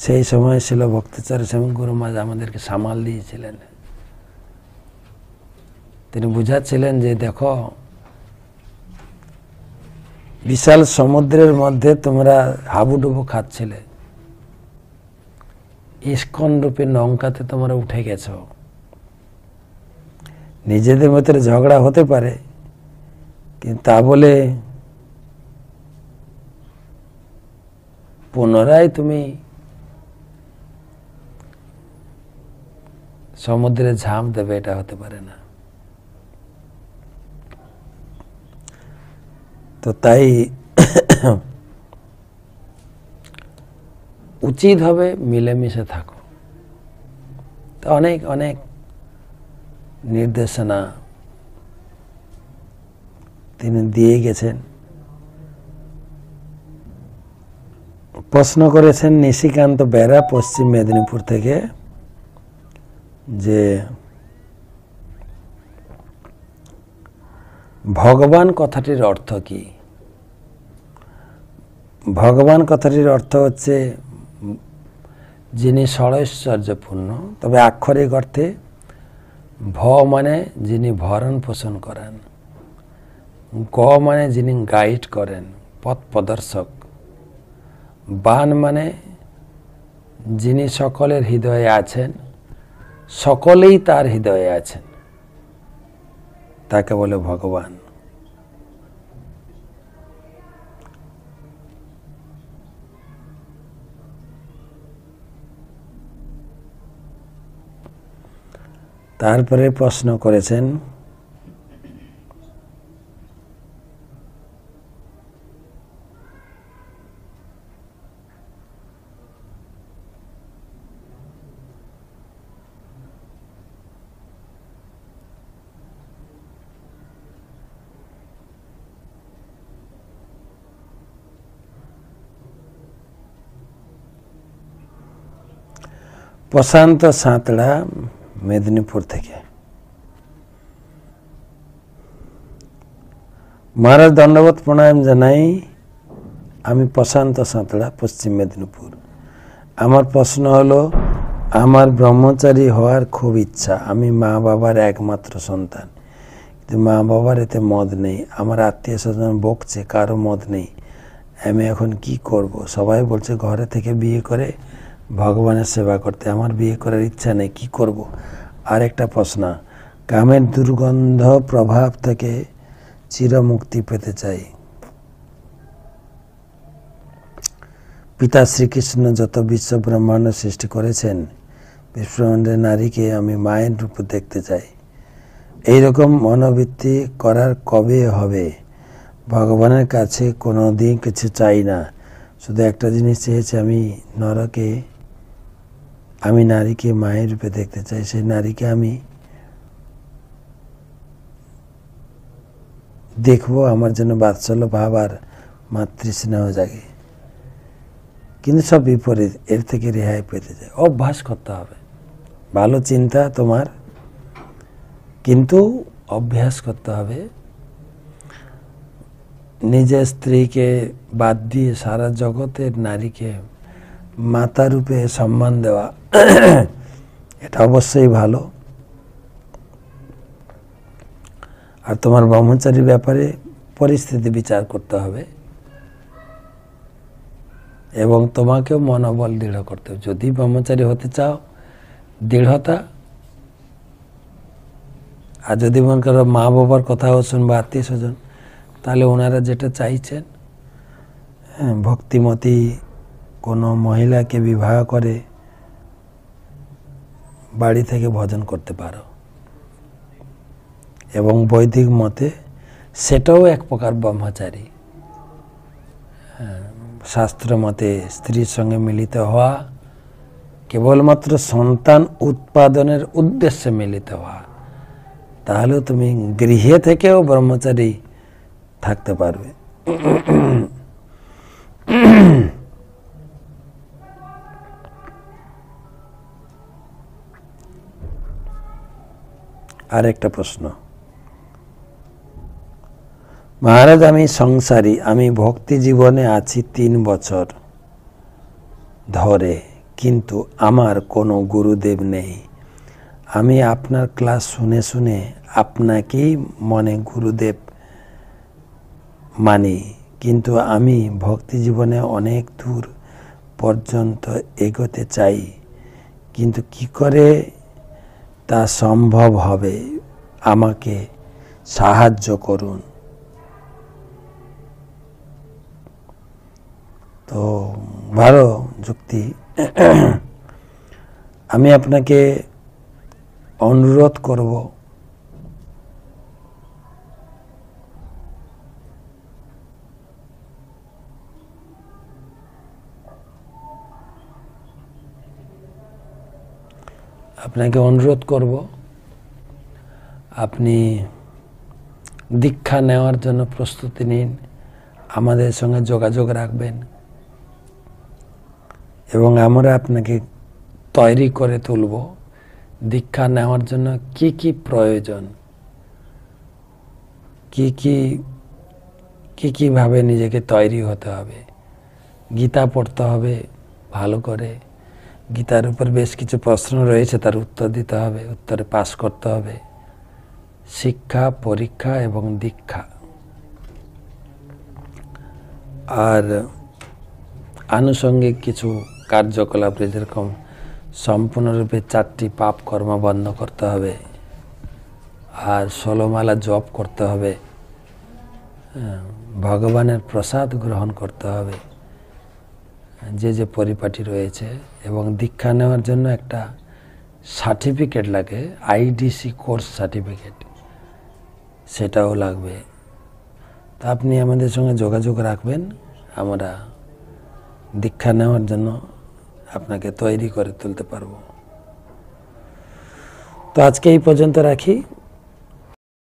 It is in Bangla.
সেই সময় ছিল ভক্তিচারী স্বামী গুরু মহারাজ আমাদেরকে সামাল দিয়েছিলেন। তিনি বুঝাচ্ছিলেন যে দেখো, বিশাল সমুদ্রের মধ্যে তোমরা হাবুডুবু খাচ্ছিলে, ইস্কন রূপে নৌকাতে তোমরা উঠে গেছ। নিজেদের মধ্যে ঝগড়া হতে পারে, কিন্তু তা বলে পুনরায় তুমি সমুদ্রে ঝাঁপ দেবে, এটা হতে পারে না। তো তাই উচিত হবে মিলেমিশে থাকো। তো অনেক অনেক নির্দেশনা তিনি দিয়ে গেছেন। প্রশ্ন করেছেন নিশিকান্ত বেরা পশ্চিম মেদিনীপুর থেকে যে ভগবান কথাটির অর্থ কি? ভগবান কথাটির অর্থ হচ্ছে যিনি ষড়ৈশ্বর্যপূর্ণ, তবে আক্ষরিক অর্থে ভ মানে যিনি ভরণ পোষণ করেন, গ মানে যিনি গাইড করেন, পথ প্রদর্শক, বান মানে যিনি সকলের হৃদয়ে আছেন, সকলেই তার হৃদয়ে আছেন, তাকে বলে ভগবান। তারপরে প্রশ্ন করেছেন প্রশান্ত সাঁতরা মেদিনীপুর থেকে। মহারাজ দণ্ডবোধ প্রণাম জানাই। আমি প্রশান্ত সাঁতরা, পশ্চিম মেদিনীপুর। আমার প্রশ্ন হলো, আমার ব্রহ্মচারী হওয়ার খুব ইচ্ছা। আমি মা বাবার একমাত্র সন্তান, কিন্তু মা বাবার এতে মত নেই। আমার আত্মীয় স্বজন বকছে, কারো মত নেই। আমি এখন কি করব? সবাই বলছে ঘরে থেকে বিয়ে করে ভগবানের সেবা করতে। আমার বিয়ে করার ইচ্ছা নেই, কি করব? আর একটা প্রশ্ন, কামের দুর্গন্ধ প্রভাব থেকে চিরমুক্তি পেতে চাই। পিতা শ্রীকৃষ্ণ যত বিশ্ব ব্রহ্মাণ্ড সৃষ্টি করেছেন, বিশ্বব্রহ্মাণ্ডের নারীকে আমি মায়ের রূপে দেখতে চাই। এইরকম মনোবৃত্তি করার কবে হবে? ভগবানের কাছে কোনোদিন কিছু চাই না, শুধু একটা জিনিস চেয়েছি, আমি নারীকে মায়ের রূপে দেখতে চাই। সেই নারীকে আমি দেখবো, আমার জন্য বাৎসল্য ভাব আর মাতৃস্নেহ জাগে। কিন্তু সব বিপরীত, এর থেকে রেহাই পেতে চাই। অভ্যাস করতে হবে। ভালো চিন্তা তোমার, কিন্তু অভ্যাস করতে হবে। নিজের স্ত্রীকে বাদ দিয়ে সারা জগতের নারীকে মাতা রূপে সম্মান দেওয়া, এটা অবশ্যই ভালো। আর তোমার ব্রহ্মচারীর ব্যাপারে পরিস্থিতি বিচার করতে হবে এবং তোমাকেও মনোবল দৃঢ় করতে হবে। যদি ব্রহ্মচারী হতে চাও, দৃঢ়তা। আর যদি মনে করো মা বাবার কথাও শুনবো, আত্মীয় স্বজন, তাহলে ওনারা যেটা চাইছেন, ভক্তিমতী কোনো মহিলাকে বিবাহ করে বাড়ি থেকে ভজন করতে পারো। এবং বৈদিক মতে সেটাও এক প্রকার ব্রহ্মচারী। শাস্ত্র মতে স্ত্রীর সঙ্গে মিলিত হওয়া কেবলমাত্র সন্তান উৎপাদনের উদ্দেশ্যে মিলিত হওয়া। তাহলেও তুমি গৃহে থেকেও ব্রহ্মচারী থাকতে পারবে। আরেকটা প্রশ্ন, মহারাজ আমি সংসারী, আমি ভক্তি জীবনে আছি 3 বছর ধরে, কিন্তু আমার কোনো গুরুদেব নেই। আমি আপনার ক্লাস শুনে শুনে আপনাকেই মনে গুরুদেব মানি, কিন্তু আমি ভক্তি জীবনে অনেক দূর পর্যন্ত এগোতে চাই, কিন্তু কি করে তা সম্ভব হবে? আমাকে সাহায্য করুন। তো ভালো যুক্তি। আমি আপনাকে অনুরোধ করব আপনি দীক্ষা নেওয়ার জন্য প্রস্তুতি নিন, আমাদের সঙ্গে যোগাযোগ রাখবেন এবং আমরা আপনাকে তৈরি করে তুলব দীক্ষা নেওয়ার জন্য কি কি প্রয়োজন, কিভাবে নিজেকে তৈরি হতে হবে। গীতা পড়তে হবে ভালো করে, গীতার উপর বেশ কিছু প্রশ্ন রয়েছে, তার উত্তর দিতে হবে, উত্তরে পাস করতে হবে। শিক্ষা, পরীক্ষা এবং দীক্ষা। আর আনুষঙ্গিক কিছু কার্যকলাপ, যেরকম সম্পূর্ণরূপে 4টি পাপ কর্ম বন্ধ করতে হবে, আর 16 মালা জপ করতে হবে, ভগবানের প্রসাদ গ্রহণ করতে হবে, যে পরিপাটি রয়েছে। এবং দীক্ষা নেওয়ার জন্য একটা সার্টিফিকেট লাগে, আইডিসি কোর্স সার্টিফিকেট, সেটাও লাগবে। তা আপনি আমাদের সঙ্গে যোগাযোগ রাখবেন, আমরা দীক্ষা নেওয়ার জন্য আপনাকে তৈরি করে তুলতে পারবো। তো আজকে এই পর্যন্ত রাখি।